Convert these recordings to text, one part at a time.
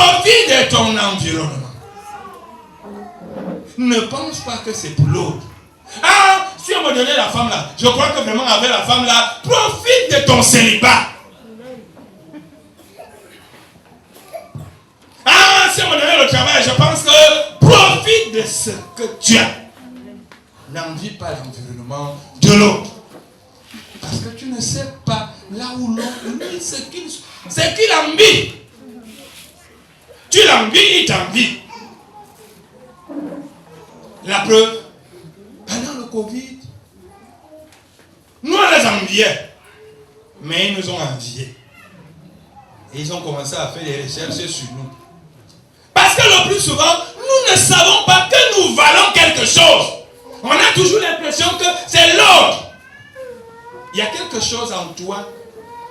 Profite de ton environnement. Ne pense pas que c'est pour l'autre. Ah, si on me donnait la femme là, je crois que vraiment avec la femme là, profite de ton célibat. Ah, si on me donnait le travail, je pense que profite de ce que tu as. N'envie pas l'environnement de l'autre. Parce que tu ne sais pas là où l'autre, ce qu'il envie. Tu l'envies, il t'envie. La preuve, pendant le Covid, nous on les enviait. Mais ils nous ont enviés. Et ils ont commencé à faire des recherches sur nous. Parce que le plus souvent, nous ne savons pas que nous valons quelque chose. On a toujours l'impression que c'est l'autre. Il y a quelque chose en toi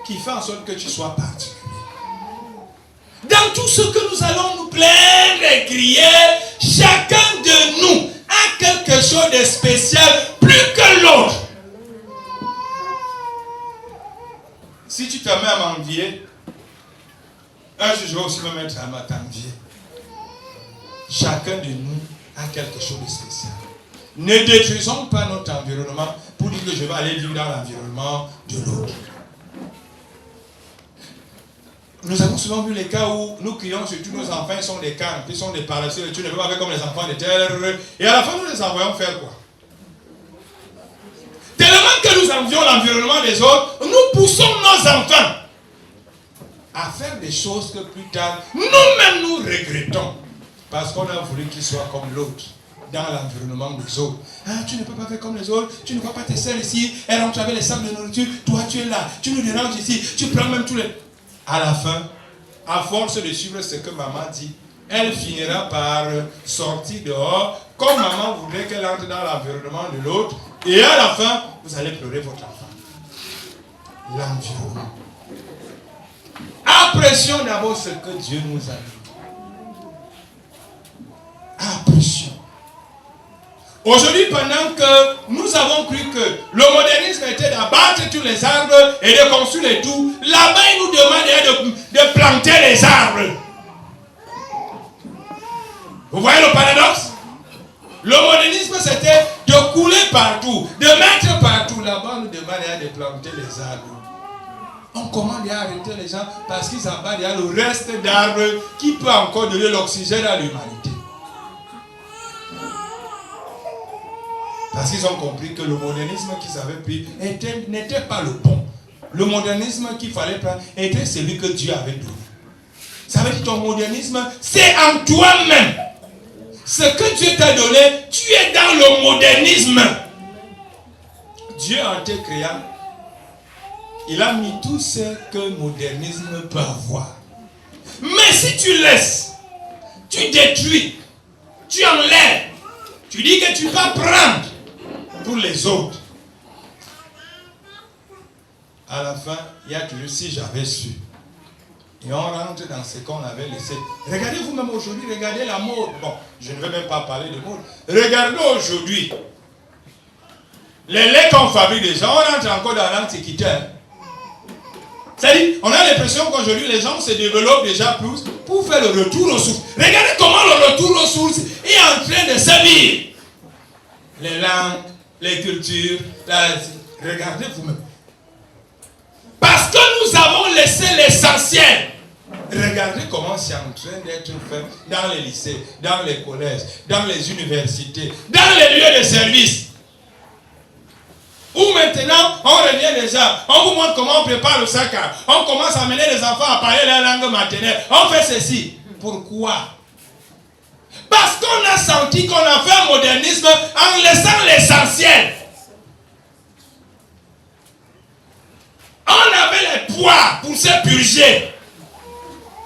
qui fait en sorte que tu sois particulier. Dans tout ce que nous allons nous plaindre et crier, chacun de nous a quelque chose de spécial plus que l'autre. Si tu te mets à m'envier, un jour je vais aussi me mettre à t'envier. Chacun de nous a quelque chose de spécial. Ne détruisons pas notre environnement pour dire que je vais aller vivre dans l'environnement de l'autre. Nous avons souvent vu les cas où nous crions sur tous nos enfants, ils sont des cannes, ils sont des paresseux, tu ne veux pas faire comme les enfants de terre. Et à la fin, nous les envoyons faire quoi? Tellement que nous envions l'environnement des autres, nous poussons nos enfants à faire des choses que plus tard, nous-mêmes nous regrettons. Parce qu'on a voulu qu'ils soient comme l'autre, dans l'environnement des autres. Ah, tu ne peux pas faire comme les autres, tu ne vois pas tes sœurs ici, elles rentrent avec les sacs de nourriture, toi tu es là, tu nous déranges ici, tu prends même tous les... À la fin, à force de suivre ce que maman dit, elle finira par sortir dehors, comme maman voudrait qu'elle entre dans l'environnement de l'autre, et à la fin, vous allez pleurer votre enfant. L'environnement. Apprécions d'abord ce que Dieu nous a dit. Apprécions. Aujourd'hui, pendant que nous avons cru que le modernisme était d'abattre tous les arbres et de construire les tours, là-bas, il nous demande de planter les arbres. Vous voyez le paradoxe? Le modernisme, c'était de couler partout, de mettre partout. Là-bas, on nous demande de planter les arbres. On commande à arrêter les gens parce qu'ils abattent le reste d'arbres qui peut encore donner l'oxygène à l'humanité. Parce qu'ils ont compris que le modernisme qu'ils avaient pris n'était pas le bon. Le modernisme qu'il fallait prendre était celui que Dieu avait donné. Ça veut dire que ton modernisme, c'est en toi-même. Ce que Dieu t'a donné, tu es dans le modernisme. Dieu en te créant, il a mis tout ce que le modernisme peut avoir. Mais si tu laisses, tu détruis, tu enlèves, tu dis que tu vas prendre pour les autres. À la fin, il y a toujours si j'avais su. Et on rentre dans ce qu'on avait laissé. Regardez vous-même aujourd'hui, regardez la mode. Bon, je ne vais même pas parler de mode. Regardez aujourd'hui. Les laits qu'on fabrique déjà, on rentre encore dans l'antiquité. C'est-à-dire, on a l'impression qu'aujourd'hui, les gens se développent déjà plus pour faire le retour aux sources. Regardez comment le retour aux sources est en train de servir. Les langues, les cultures, regardez vous-même. Parce que nous avons laissé l'essentiel. Regardez comment c'est en train d'être fait dans les lycées, dans les collèges, dans les universités, dans les lieux de service. Où maintenant, on revient déjà, on vous montre comment on prépare le sac, on commence à amener les enfants à parler la langue maternelle, on fait ceci. Pourquoi? Parce qu'on a senti qu'on a fait un modernisme en laissant l'essentiel. On avait les poids pour se purger.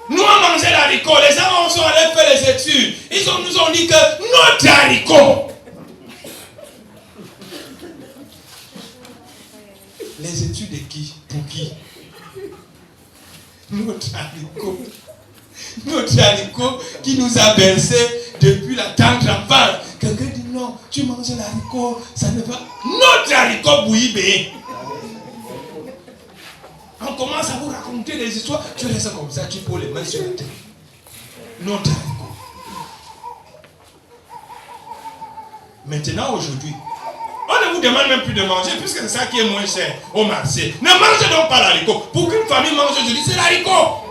Nous on mangeait l'haricot, les gens sont allés faire les études. Ils nous ont dit que notre haricot. Les études de qui? Pour qui? Notre haricot. Notre haricot qui nous a bercé depuis la tendre enfance. Quelqu'un dit non, tu manges l'haricot, ça ne va. Notre haricot bouillé. On commence à vous raconter des histoires. Tu restes comme ça, tu poses les mains sur la tête. notre haricot. Maintenant, aujourd'hui, on ne vous demande même plus de manger puisque c'est ça qui est moins cher au marché. Ne mangez donc pas l'haricot. Pour qu'une famille mange aujourd'hui, c'est l'haricot.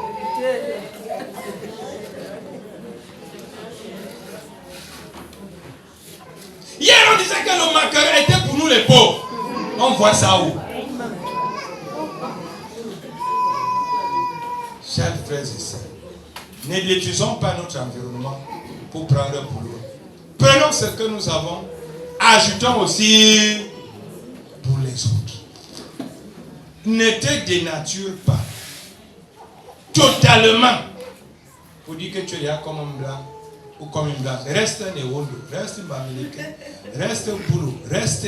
Hier, on disait que le macaron était pour nous les pauvres. On voit ça où? Chers frères et sœurs, ne détruisons pas notre environnement pour prendre pour nous. Prenons ce que nous avons, ajoutons aussi pour les autres. Ne te dénature pas totalement pour dire que tu es là comme un blanc ou comme une blanche. Reste un Ewondo, reste un Bamileke, reste un Boulou, reste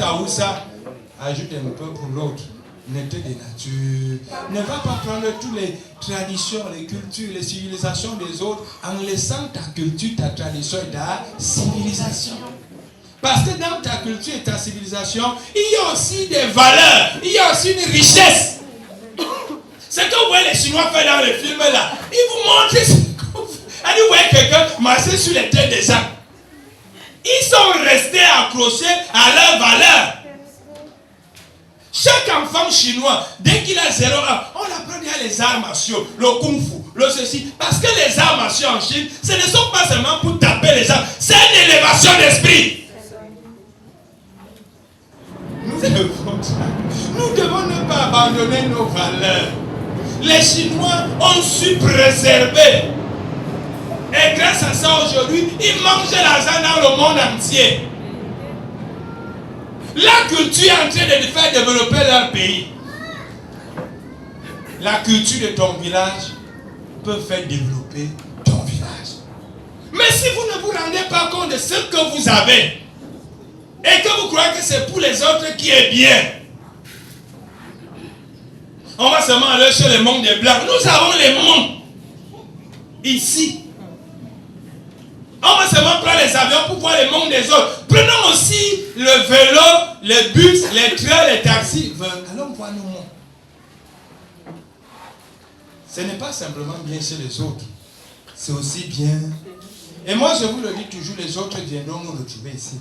à Oussa, ajoute un peu pour l'autre. Ne te dénature. Ne va pas prendre toutes les traditions, les cultures, les civilisations des autres en laissant ta culture, ta tradition et ta civilisation. Parce que dans ta culture et ta civilisation, il y a aussi des valeurs, il y a aussi une richesse. Ce que vous voyez les Chinois faire dans les films là, ils vous montrent. Allez, vous voyez quelqu'un marcher sur les têtes des gens. Ils sont restés accrochés à leurs valeurs. Chaque enfant chinois, dès qu'il a 0 ans, on apprend déjà les arts martiaux, le kung fu, le ceci. Parce que les arts martiaux en Chine, ce ne sont pas seulement pour taper les gens, c'est une élévation d'esprit. Nous devons ne pas abandonner nos valeurs. Les Chinois ont su préserver. Et grâce à ça, aujourd'hui, ils mangent l'argent dans le monde entier. La culture est en train de faire développer leur pays. La culture de ton village peut faire développer ton village. Mais si vous ne vous rendez pas compte de ce que vous avez et que vous croyez que c'est pour les autres qui est bien, on va seulement aller chez le monde des Blancs. Nous avons les mondes ici. On va seulement prendre les avions pour voir le monde des autres. Prenons aussi le vélo, les bus, les trains, les taxis. Allons voir nos mondes. Ce n'est pas simplement bien chez les autres. C'est aussi bien. Et moi, je vous le dis toujours, les autres viendront nous retrouver ici.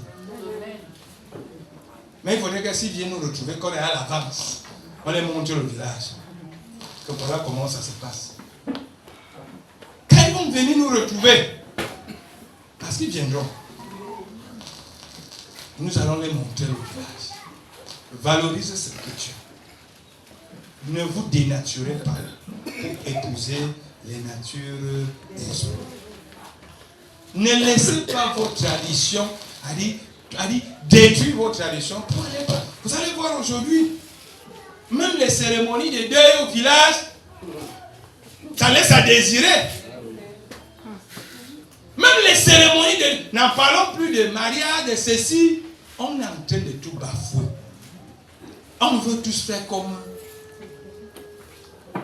Mais il faudrait que s'ils viennent nous retrouver, qu'on est à l'avance, on les monte le village. Que voilà comment ça se passe. Quand ils vont venir nous retrouver, parce qu'ils viendront, nous allons les montrer le village. Valorisez ce que tu as. Ne vous dénaturez pas pour épouser les natures des autres. Ne laissez pas vos traditions, détruire vos traditions pour aller voir. Vous allez voir aujourd'hui, même les cérémonies de deuil au village, ça laisse à désirer. Même les cérémonies de... N'en parlons plus de mariage, de ceci. On est en train de tout bafouer. On veut tous faire comme...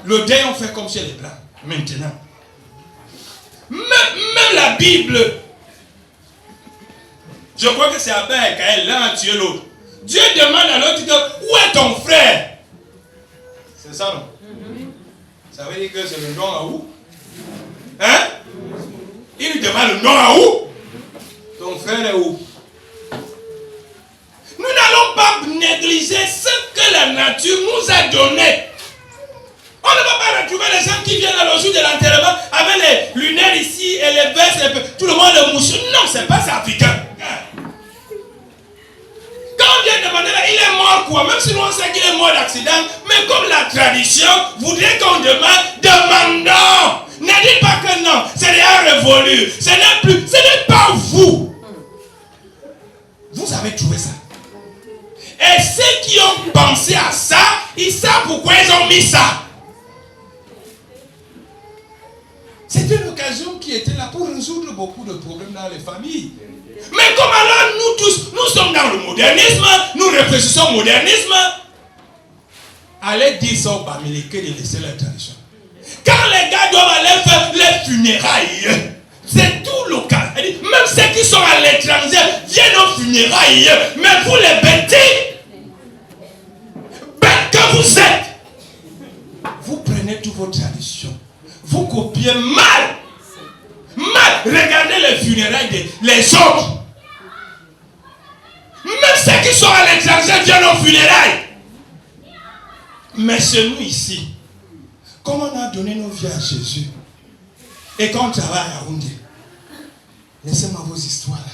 Le deuil, on fait comme chez les Blancs. Maintenant. Même la Bible. Je crois que c'est Abel et Caïn, l'un a tué l'autre. Dieu demande à l'autre, où est ton frère? C'est ça, non? Ça veut dire que c'est le nom à où? Hein? Il lui demande le nom à où? Ton frère est où? Nous n'allons pas négliger ce que la nature nous a donné. On ne va pas retrouver les gens qui viennent à le jour de l'enterrement avec les lunettes ici et les vestes, tout le monde le mouche. Non, c'est pas ça, africain. Quand on vient demander là, il est mort quoi? Même si nous on sait qu'il est mort d'accident, mais comme la tradition voudrait qu'on demande, demandons. Ne dites pas que non, c'est déjà révolu. Ce n'est pas vous. Vous avez trouvé ça. Et ceux qui ont pensé à ça, ils savent pourquoi ils ont mis ça. C'était une occasion qui était là pour résoudre beaucoup de problèmes dans les familles. Mais comme alors nous tous, nous sommes dans le modernisme, nous réfléchissons au modernisme, allez dire ça aux Bamileke de laisser la tradition. Quand les gars doivent aller faire les funérailles, c'est tout local. Même ceux qui sont à l'étranger viennent aux funérailles. Mais vous les bêtis, bêtes que vous êtes, vous prenez toutes vos traditions, vous copiez mal regardez les funérailles des autres. Même ceux qui sont à l'étranger viennent aux funérailles. Mais chez nous ici, comme on a donné nos vies à Jésus, et qu'on travaille à Yaoundé, laissez-moi vos histoires là.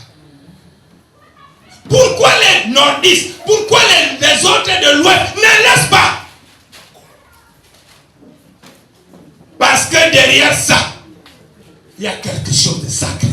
Pourquoi les nordistes, pourquoi les autres de l'Ouest ne laissent pas? Parce que derrière ça, il y a quelque chose de sacré.